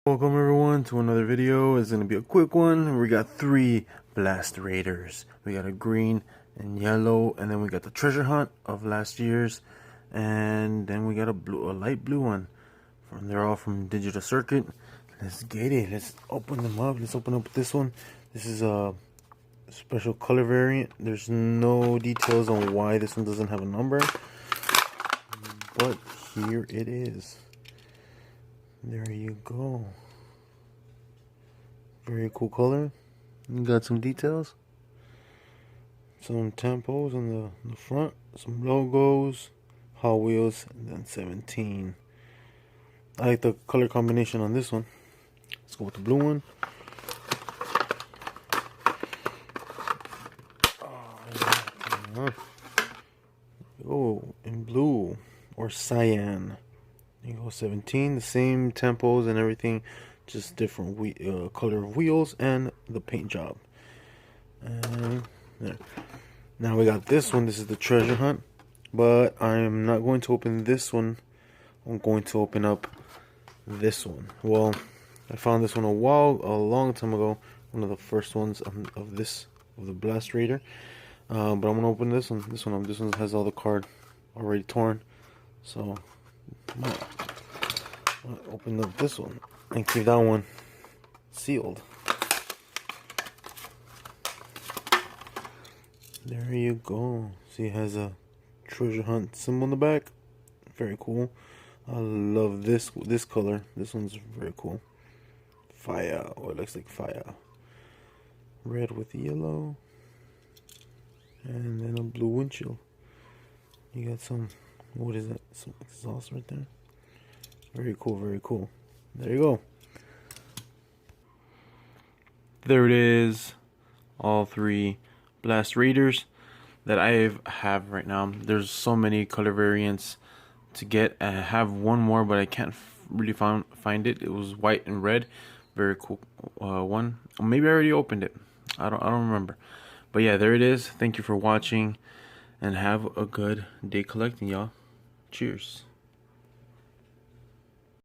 Welcome everyone to another video. It's going to be a quick one. We got 3 Blast Raiders. We got a green and yellow, and then we got the treasure hunt of last year's, and then we got a light blue one. They're all from Digital Circuit. Let's get it. Let's open them up. Let's open up this one. This is a special color variant. There's no details on why this one doesn't have a number, but here it is. There you go. Very cool color. You got some details. Some tempos on the front. Some logos. Hot Wheels. And then 17. I like the color combination on this one. Let's go with the blue one. Oh, in blue or cyan. There you go, 17, the same tempos and everything, just different color of wheels and the paint job. And there. Now we got this one. This is the treasure hunt, but I am not going to open this one. I'm going to open up this one. Well, I found this one a long time ago. One of the first ones of the Blast Raider. But I'm gonna open this one. This one has all the card already torn, so I'll open up this one and keep that one sealed. There you go. See, it has a treasure hunt symbol in the back. Very cool. I love this color. This one's very cool. Fire. Oh, it looks like fire. Red with yellow. And then a blue windshield. You got some, what is that? Some exhaust right there. Very cool, very cool. There you go. There it is. All 3 Blast Raiders that I have right now. There's so many color variants to get. I have one more, but I can't really find it. It was white and red. Very cool one. Maybe I already opened it. I don't remember. But yeah, there it is. Thank you for watching, and have a good day collecting, y'all. Cheers.